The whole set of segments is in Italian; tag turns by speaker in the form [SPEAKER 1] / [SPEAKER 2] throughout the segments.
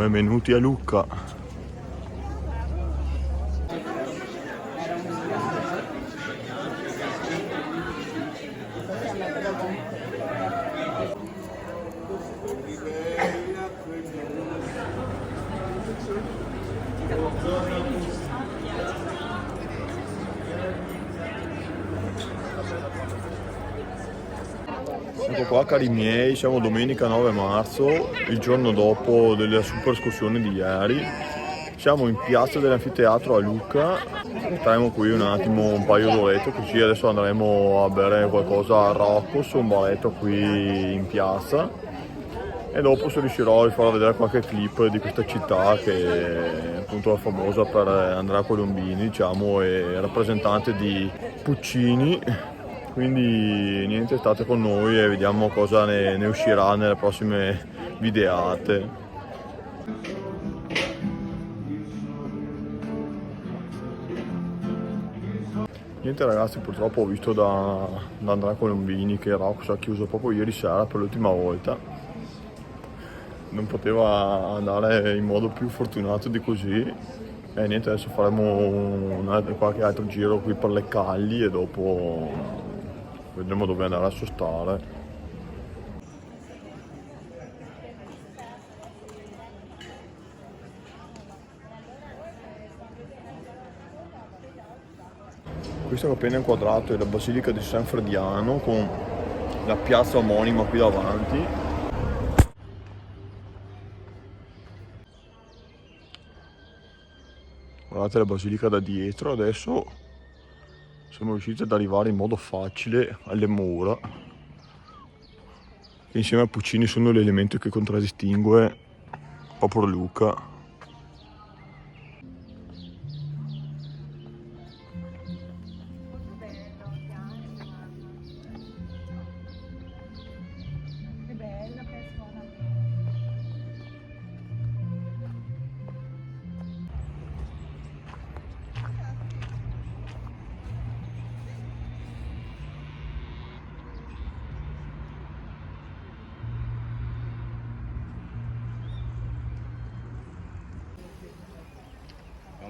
[SPEAKER 1] Benvenuti a Lucca. Ecco qua cari miei, siamo domenica 9 marzo, il giorno dopo della super escursione di ieri. Siamo in piazza dell'anfiteatro a Lucca, staremo qui un attimo, un paio d'orette, così adesso andremo a bere qualcosa a Roccos, un baretto qui in piazza, e dopo se riuscirò a far vedere qualche clip di questa città che appunto è famosa per Andrea Colombini, diciamo, e rappresentante di Puccini. Quindi niente, state con noi e vediamo cosa ne uscirà nelle prossime videate. Niente ragazzi, purtroppo ho visto da Andrea Colombini che Roccos ha chiuso proprio ieri sera per l'ultima volta. Non poteva andare in modo più fortunato di così. E niente, adesso faremo qualche altro giro qui per le Calli e dopo vedremo dove andare a sostare. Questo che ho appena inquadrato è la Basilica di San Frediano con la piazza omonima qui davanti. Guardate la basilica da dietro. Adesso siamo riusciti ad arrivare in modo facile alle mura, che insieme a Puccini sono l'elemento che contraddistingue proprio Lucca.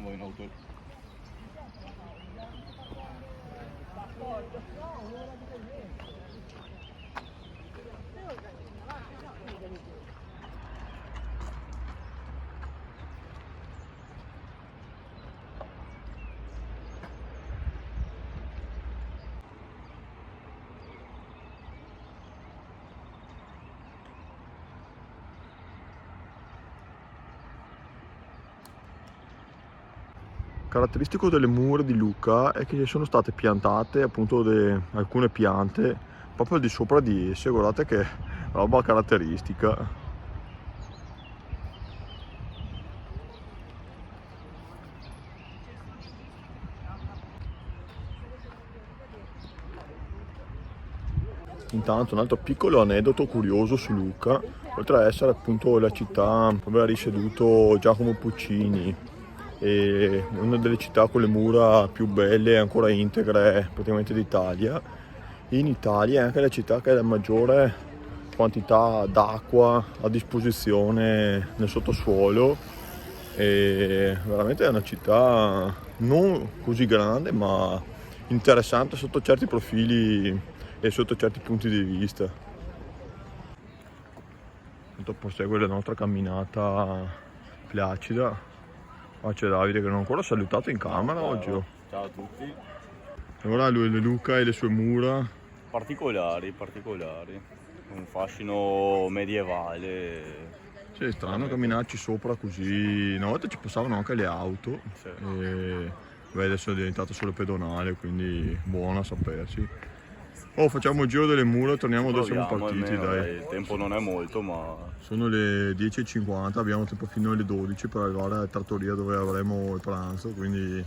[SPEAKER 2] In auto.
[SPEAKER 1] Caratteristico delle mura di Lucca è che sono state piantate appunto alcune piante proprio al di sopra di esse. Guardate che roba caratteristica. Intanto un altro piccolo aneddoto curioso su Lucca, oltre ad essere appunto la città dove ha risieduto Giacomo Puccini e una delle città con le mura più belle e ancora integre praticamente d'Italia, in Italia è anche la città che ha la maggiore quantità d'acqua a disposizione nel sottosuolo, e veramente è una città non così grande ma interessante sotto certi profili e sotto certi punti di vista. Intanto prosegue la nostra camminata placida. Qua c'è Davide che non ho ancora salutato in camera oggi.
[SPEAKER 2] Ciao a tutti.
[SPEAKER 1] Ora lui, Lucca e le sue mura.
[SPEAKER 2] Particolari, un fascino medievale.
[SPEAKER 1] Sì, è strano camminarci sopra così. Una volta ci passavano anche le auto.
[SPEAKER 2] Sì.
[SPEAKER 1] E beh, adesso è diventato solo pedonale, quindi buono a sapersi. Oh, facciamo il giro delle mura e torniamo dove siamo partiti,
[SPEAKER 2] almeno,
[SPEAKER 1] dai.
[SPEAKER 2] Il tempo non è molto, ma
[SPEAKER 1] Sono le 10:50, abbiamo tempo fino alle 12 per arrivare alla trattoria dove avremo il pranzo, quindi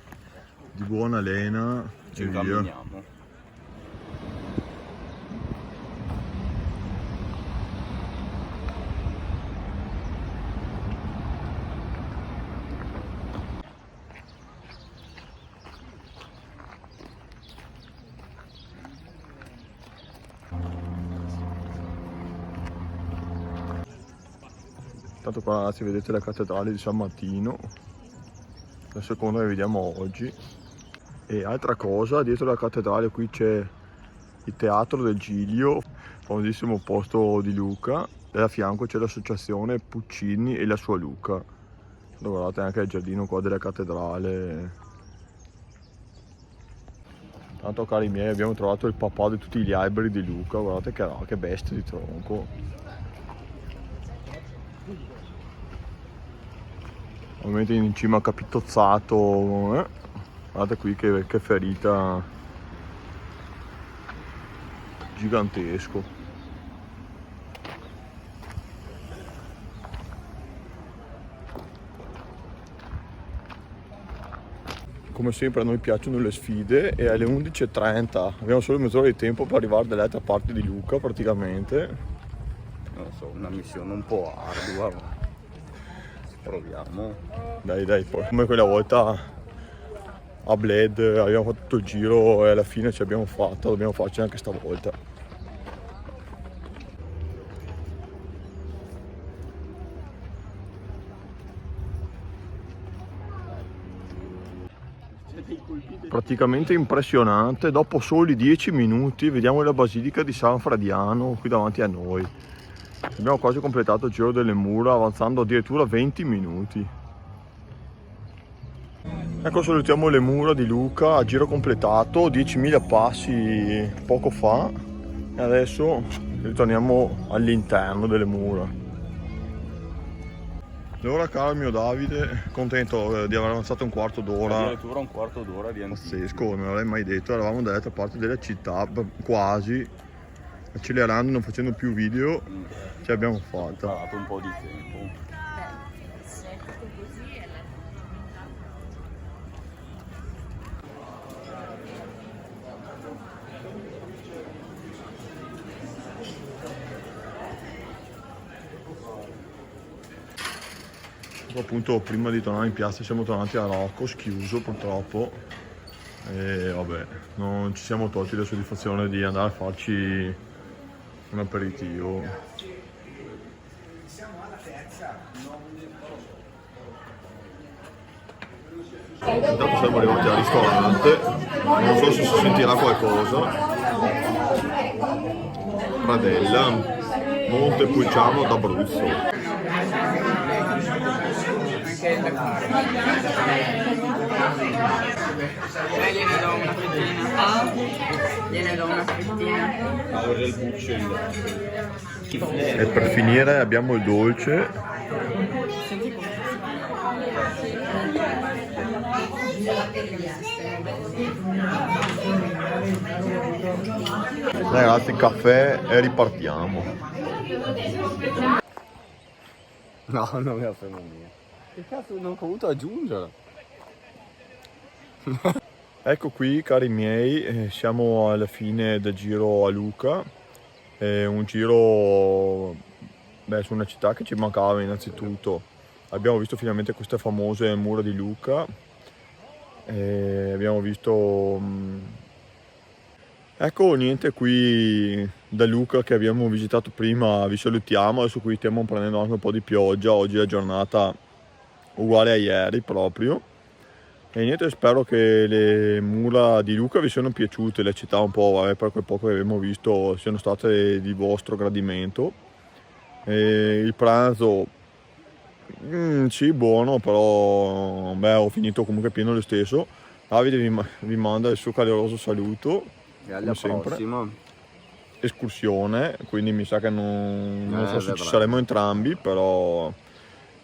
[SPEAKER 1] di buona lena
[SPEAKER 2] ci
[SPEAKER 1] e via.
[SPEAKER 2] incamminiamo.
[SPEAKER 1] Tanto qua ragazzi vedete la cattedrale di San Martino, la seconda che vediamo oggi. E altra cosa, dietro la cattedrale qui c'è il teatro del Giglio, famosissimo posto di Lucca, e a fianco c'è l'associazione Puccini e la sua Lucca. Guardate anche il giardino qua della cattedrale. Tanto cari miei, abbiamo trovato il papà di tutti gli alberi di Lucca, guardate che bestia di tronco. Ovviamente in cima capitozzato, guardate qui che ferita gigantesco. Come sempre a noi piacciono le sfide e alle 11:30 abbiamo solo mezz'ora di tempo per arrivare dall'altra parte di Lucca praticamente.
[SPEAKER 2] Non so, una missione un po' ardua, ma proviamo.
[SPEAKER 1] Dai, poi come quella volta a Bled abbiamo fatto tutto il giro e alla fine ce l'abbiamo fatta, dobbiamo farci anche stavolta. Praticamente impressionante, dopo soli 10 minuti vediamo la basilica di San Fradiano qui davanti a noi. Abbiamo quasi completato il giro delle mura avanzando addirittura 20 minuti. Ecco, salutiamo le mura di Lucca a giro completato, 10.000 passi poco fa e adesso ritorniamo all'interno delle mura. E ora caro mio Davide, contento di aver avanzato un quarto d'ora.
[SPEAKER 2] Addirittura un quarto d'ora di anticipo.
[SPEAKER 1] Pazzesco, non l'avrei mai detto, eravamo dall'altra parte della città, quasi, accelerando, non facendo più video, ce l'abbiamo fatta.
[SPEAKER 2] Ha dato un po' di tempo.
[SPEAKER 1] Appunto prima di tornare in piazza siamo tornati a Rocco, schiuso purtroppo, e vabbè, non ci siamo tolti la soddisfazione di andare a farci un aperitivo. Intanto siamo arrivati al ristorante, non so se si sentirà qualcosa. Pradella, Montepulciano d'Abruzzo.
[SPEAKER 3] Gliene do una fettina. Gliene do una fettina.
[SPEAKER 1] E per finire abbiamo il dolce. Ragazzi, caffè e ripartiamo.
[SPEAKER 2] No, non mi ha fermato mia. Che cazzo, non ho voluto aggiungere.
[SPEAKER 1] Ecco qui cari miei, siamo alla fine del giro a Lucca, un giro su una città che ci mancava innanzitutto. Abbiamo visto finalmente queste famose mura di Lucca, abbiamo visto, ecco niente qui da Lucca che abbiamo visitato prima, vi salutiamo, adesso qui stiamo prendendo anche un po' di pioggia, oggi è giornata uguale a ieri proprio. E niente, spero che le mura di Lucca vi siano piaciute, le città un po', per quel poco che abbiamo visto, siano state di vostro gradimento. E il pranzo, sì, buono, però ho finito comunque pieno lo stesso. Davide vi manda il suo caloroso saluto,
[SPEAKER 2] E alla
[SPEAKER 1] sempre.
[SPEAKER 2] prossima.
[SPEAKER 1] Escursione, quindi mi sa che non so se ci
[SPEAKER 2] vedrai.
[SPEAKER 1] saremo entrambi, però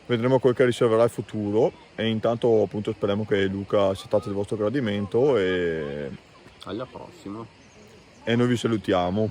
[SPEAKER 1] vedremo quel che riserverà il futuro. E intanto appunto speriamo che Lucca sia stato del vostro gradimento e
[SPEAKER 2] Alla prossima.
[SPEAKER 1] noi vi salutiamo.